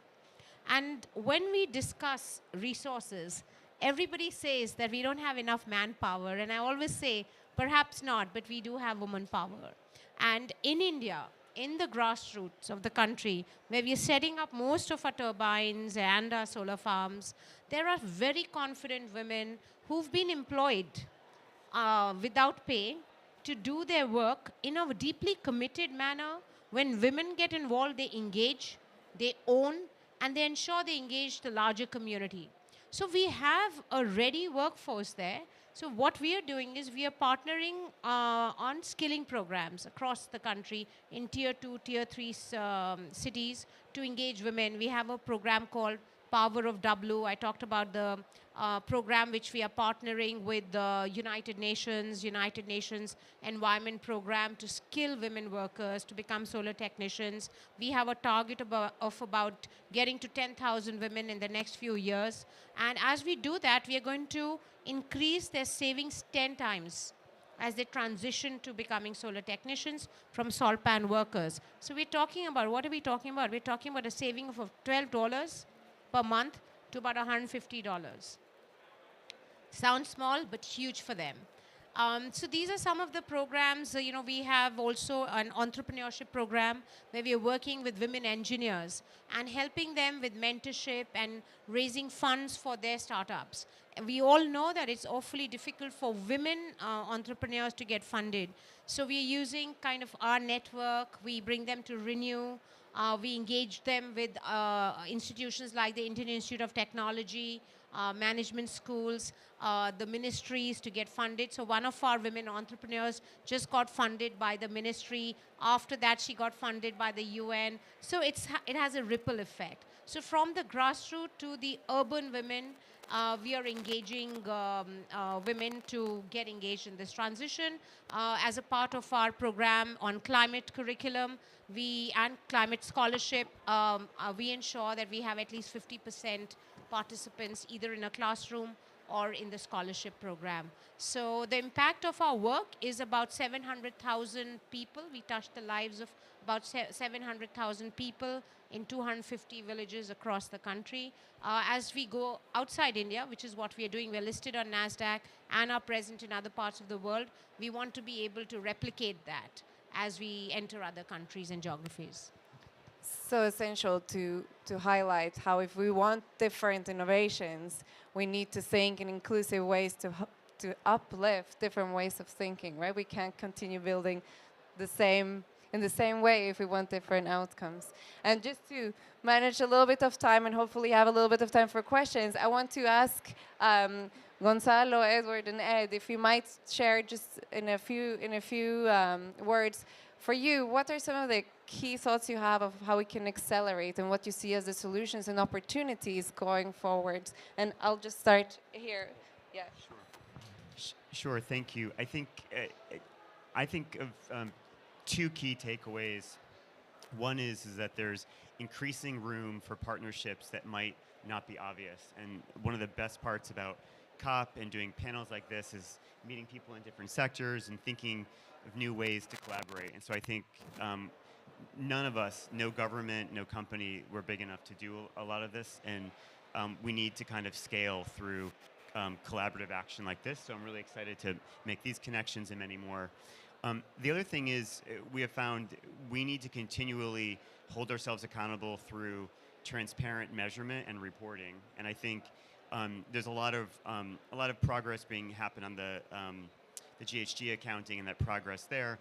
And when we discuss resources, everybody says that we don't have enough manpower. And I always say, perhaps not, but we do have woman power. And in India, in the grassroots of the country, where we are setting up most of our turbines and our solar farms, there are very confident women who've been employed without pay to do their work in a deeply committed manner. When women get involved, they engage, they own, and they ensure they engage the larger community. So we have a ready workforce there. So what we are doing is we are partnering on skilling programs across the country in tier 2, tier 3 cities to engage women. We have a program called Power of W. I talked about the program which we are partnering with the United Nations Environment Program to skill women workers to become solar technicians. We have a target of about getting to 10,000 women in the next few years. And as we do that, we are going to increase their savings 10 times as they transition to becoming solar technicians from salt pan workers. So we're talking about, what are we talking about? We're talking about a saving of $12 per month to about $150. Sounds small, but huge for them. So these are some of the programs. We have also an entrepreneurship program where we are working with women engineers and helping them with mentorship and raising funds for their startups. And we all know that it's awfully difficult for women entrepreneurs to get funded. So we are using kind of our network. We bring them to Renew. We engage them with institutions like the Indian Institute of Technology, management schools, the ministries to get funded. So one of our women entrepreneurs just got funded by the ministry. After that, she got funded by the UN. So it has a ripple effect. So from the grassroots to the urban women, we are engaging women to get engaged in this transition. As a part of our program on climate curriculum and climate scholarship, we ensure that we have at least 50% participants either in a classroom or in the scholarship program. So the impact of our work is about 700,000 people. We touch the lives of about 700,000 people in 250 villages across the country. As we go outside India, which is what we are doing, we're listed on NASDAQ and are present in other parts of the world. We want to be able to replicate that as we enter other countries and geographies. So essential to highlight how if we want different innovations, we need to think in inclusive ways to uplift different ways of thinking, right? We can't continue building the same in the same way if we want different outcomes. And just to manage a little bit of time and hopefully have a little bit of time for questions, I want to ask Gonzalo, Edward, and Ed if you might share just in a few words. For you, what are some of the key thoughts you have of how we can accelerate and what you see as the solutions and opportunities going forward? And I'll just start here. Yeah. Sure. Thank you. I think of two key takeaways. One is that there's increasing room for partnerships that might not be obvious. And one of the best parts about COP and doing panels like this is meeting people in different sectors and thinking of new ways to collaborate. And so I think none of us, no government, no company, we're big enough to do a lot of this. And we need to kind of scale through collaborative action like this. So I'm really excited to make these connections and many more. The other thing is we have found we need to continually hold ourselves accountable through transparent measurement and reporting. And I think there's a lot of progress being happened on the GHG accounting and that progress there.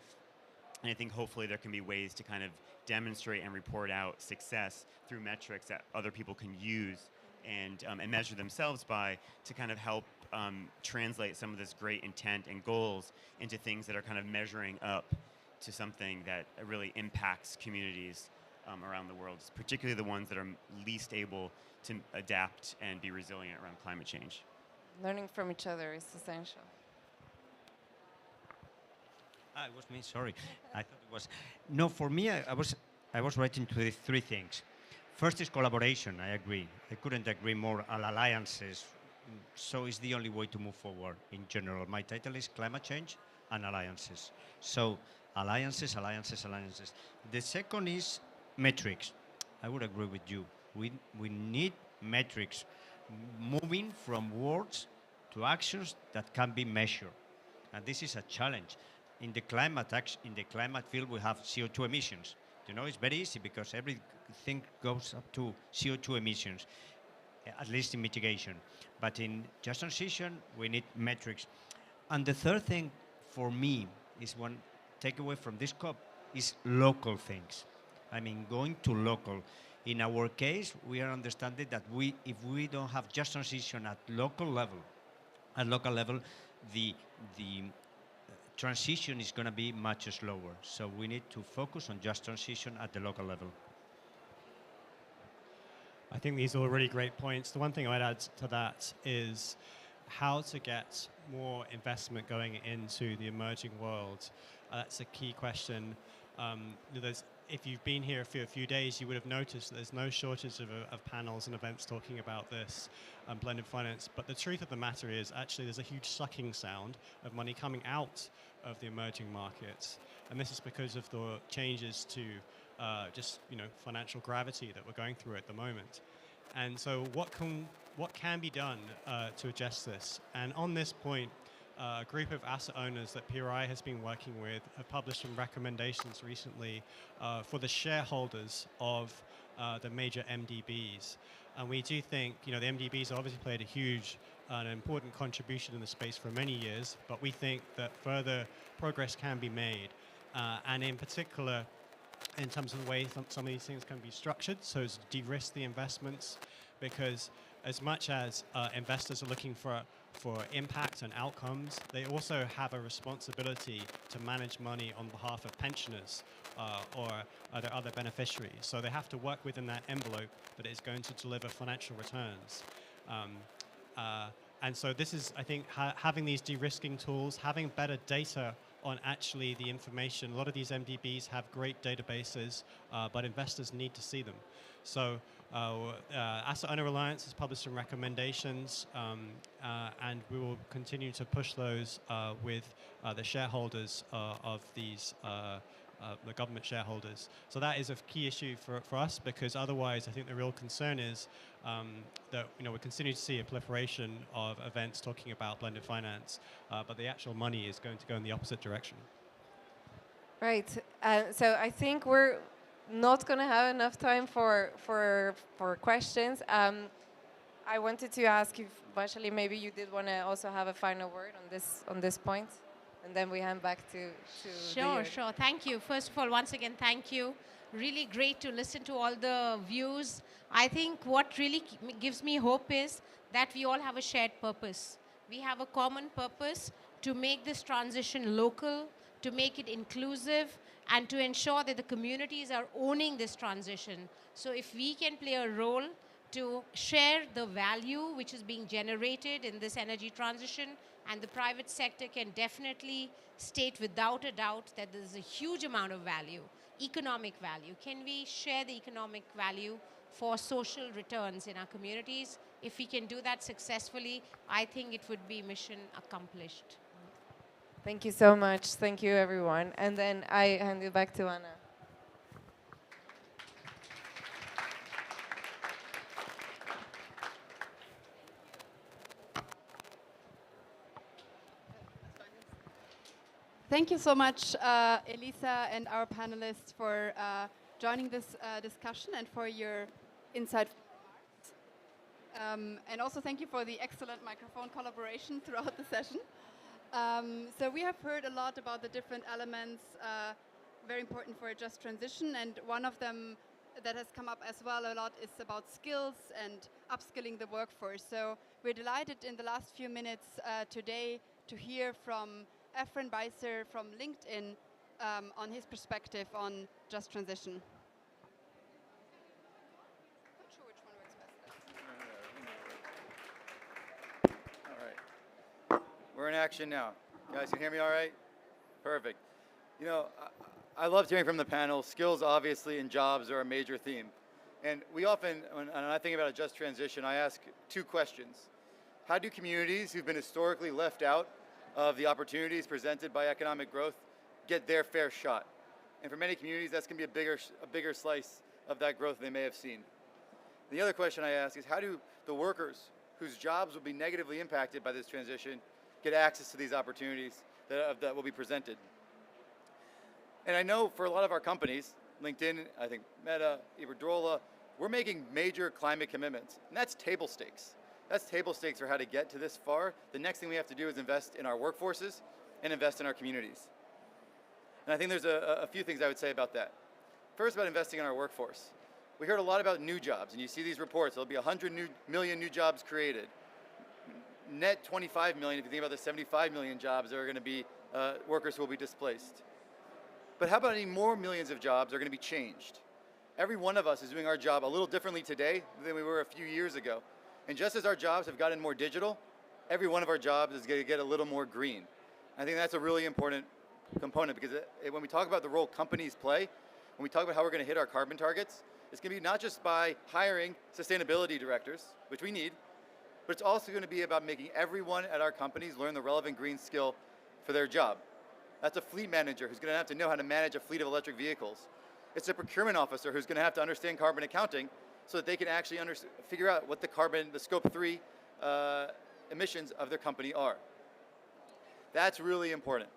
And I think hopefully there can be ways to kind of demonstrate and report out success through metrics that other people can use and measure themselves by to kind of help translate some of this great intent and goals into things that are kind of measuring up to something that really impacts communities around the world, particularly the ones that are least able to adapt and be resilient around climate change. Learning from each other is essential. It was me, sorry. I thought it was. No, for me, I was writing to the three things. First is collaboration, I agree. I couldn't agree more on alliances. So it's the only way to move forward in general. My title is Climate Change and Alliances. So alliances, alliances, alliances. The second is metrics. I would agree with you. We need metrics, moving from words to actions that can be measured. And this is a challenge. In the climate field, we have CO2 emissions. You know, it's very easy because everything goes up to CO2 emissions, at least in mitigation. But in just transition, we need metrics. And the third thing for me is one takeaway from this COP is local things. I mean, going to local. In our case, we are understanding that if we don't have just transition at local level, the transition is going to be much slower. So we need to focus on just transition at the local level. I think these are all really great points. The one thing I'd add to that is how to get more investment going into the emerging world. That's a key question. If you've been here for a few days, you would have noticed that there's no shortage of panels and events talking about this blended finance. But the truth of the matter is actually there's a huge sucking sound of money coming out of the emerging markets. And this is because of the changes to financial gravity that we're going through at the moment. And so what can be done to address this? And on this point, a group of asset owners that PRI has been working with have published some recommendations recently for the shareholders of the major MDBs. And we do think, the MDBs obviously played a huge and important contribution in the space for many years, but we think that further progress can be made. And in particular, in terms of the way some of these things can be structured, so as to de-risk the investments, because as much as investors are looking for impact and outcomes, they also have a responsibility to manage money on behalf of pensioners or other beneficiaries. So they have to work within that envelope that is going to deliver financial returns. And so this is, I think, having these de-risking tools, having better data on actually the information. A lot of these MDBs have great databases, but investors need to see them. So Asset Owner Alliance has published some recommendations, and we will continue to push those with the shareholders of these, the government shareholders. So that is a key issue for us, because otherwise I think the real concern is that we continue to see a proliferation of events talking about blended finance, but the actual money is going to go in the opposite direction. Right. So I think we're not going to have enough time for questions. I wanted to ask if, Vashali, maybe you did want to also have a final word on this point, and then we hand back to Sure, the sure. Thank you. First of all, once again, thank you. Really great to listen to all the views. I think what really gives me hope is that we all have a shared purpose. We have a common purpose to make this transition local, to make it inclusive, and to ensure that the communities are owning this transition. So if we can play a role to share the value which is being generated in this energy transition, and the private sector can definitely state without a doubt that there's a huge amount of value, economic value. Can we share the economic value for social returns in our communities? If we can do that successfully, I think it would be mission accomplished. Thank you so much. Thank you, everyone. And then I hand it back to Anna. Thank you so much, Elisa and our panelists, for joining this discussion and for your insight. And also thank you for the excellent microphone collaboration throughout the session. So we have heard a lot about the different elements, very important for a just transition, and one of them that has come up as well a lot is about skills and upskilling the workforce. So we're delighted in the last few minutes today to hear from Efren Beiser from LinkedIn on his perspective on just transition. Not sure which one works best. All right. We're in action now. You guys can hear me all right? Perfect. You know, I loved hearing from the panel. Skills, obviously, and jobs are a major theme. And we often, when I think about a just transition, I ask two questions. How do communities who've been historically left out of the opportunities presented by economic growth get their fair shot? And for many communities, that's going to be a bigger slice of that growth they may have seen. The other question I ask is, how do the workers whose jobs will be negatively impacted by this transition get access to these opportunities that will be presented? And I know for a lot of our companies, LinkedIn, I think Meta, Iberdrola, we're making major climate commitments, and that's table stakes. That's table stakes for how to get to this far. The next thing we have to do is invest in our workforces and invest in our communities. And I think there's a few things I would say about that. First, about investing in our workforce. We heard a lot about new jobs, and you see these reports. There'll be 100 million new jobs created. Net 25 million, if you think about the 75 million jobs, there are going to be workers who will be displaced. But how about any more millions of jobs are going to be changed? Every one of us is doing our job a little differently today than we were a few years ago. And just as our jobs have gotten more digital, every one of our jobs is going to get a little more green. I think that's a really important component, because when we talk about the role companies play, when we talk about how we're going to hit our carbon targets, it's going to be not just by hiring sustainability directors, which we need, but it's also going to be about making everyone at our companies learn the relevant green skill for their job. That's a fleet manager who's going to have to know how to manage a fleet of electric vehicles. It's a procurement officer who's going to have to understand carbon accounting so that they can actually figure out what the scope 3 emissions of their company are. That's really important.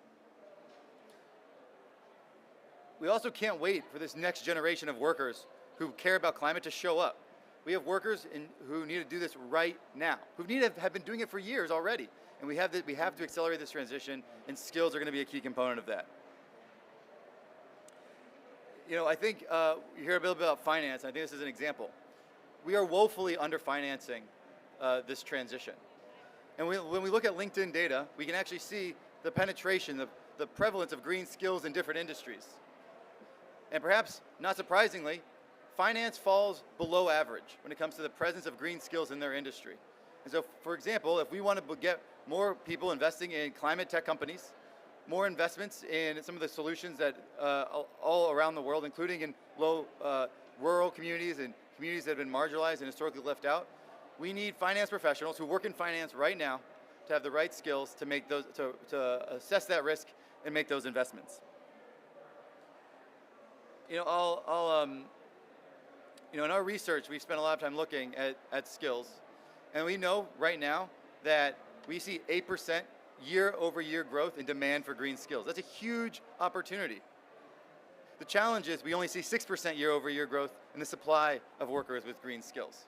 We also can't wait for this next generation of workers who care about climate to show up. We have workers who need to do this right now, who have been doing it for years already. And we have to accelerate this transition, and skills are going to be a key component of that. You know, I think you hear a little bit about finance, and I think this is an example. We are woefully underfinancing this transition. And when we look at LinkedIn data, we can actually see the penetration, the prevalence of green skills in different industries. And perhaps, not surprisingly, finance falls below average when it comes to the presence of green skills in their industry. And so, for example, if we want to get more people investing in climate tech companies, more investments in some of the solutions that all around the world, including in low rural communities and communities that have been marginalized and historically left out, we need finance professionals who work in finance right now to have the right skills to make those, to assess that risk and make those investments. You know, you know, in our research, we've spent a lot of time looking at skills, and we know right now that we see 8% year-over-year growth in demand for green skills. That's a huge opportunity. The challenge is we only see 6% year-over-year growth in the supply of workers with green skills.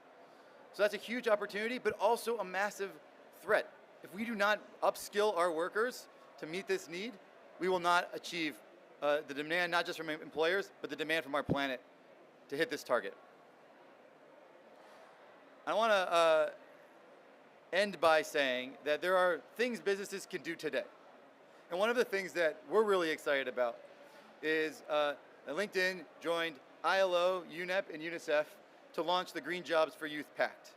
So that's a huge opportunity, but also a massive threat. If we do not upskill our workers to meet this need, we will not achieve the demand, not just from employers, but the demand from our planet to hit this target. I want to end by saying that there are things businesses can do today. And one of the things that we're really excited about is that LinkedIn joined ILO, UNEP, and UNICEF to launch the Green Jobs for Youth Pact.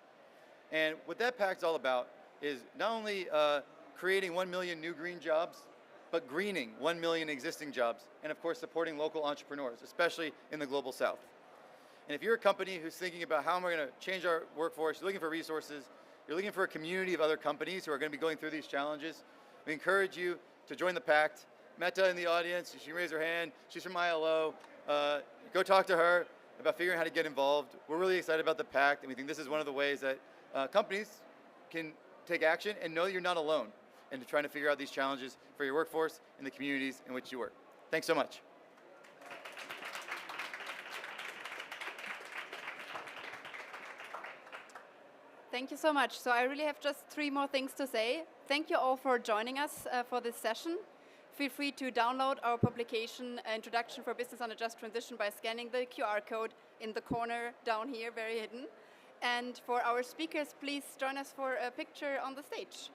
And what that pact's all about is not only creating 1 million new green jobs, but greening 1 million existing jobs, and of course supporting local entrepreneurs, especially in the global south. And if you're a company who's thinking about how am I going to change our workforce, you're looking for resources, you're looking for a community of other companies who are going to be going through these challenges, we encourage you to join the pact. Meta in the audience, she raised her hand, she's from ILO. Go talk to her about figuring out how to get involved. We're really excited about the pact, and we think this is one of the ways that companies can take action and know that you're not alone in trying to figure out these challenges for your workforce and the communities in which you work. Thanks so much. Thank you so much. So I really have just 3 more things to say. Thank you all for joining us for this session. Feel free to download our publication, Introduction for Business on a Just Transition, by scanning the QR code in the corner down here, very hidden. And for our speakers, please join us for a picture on the stage.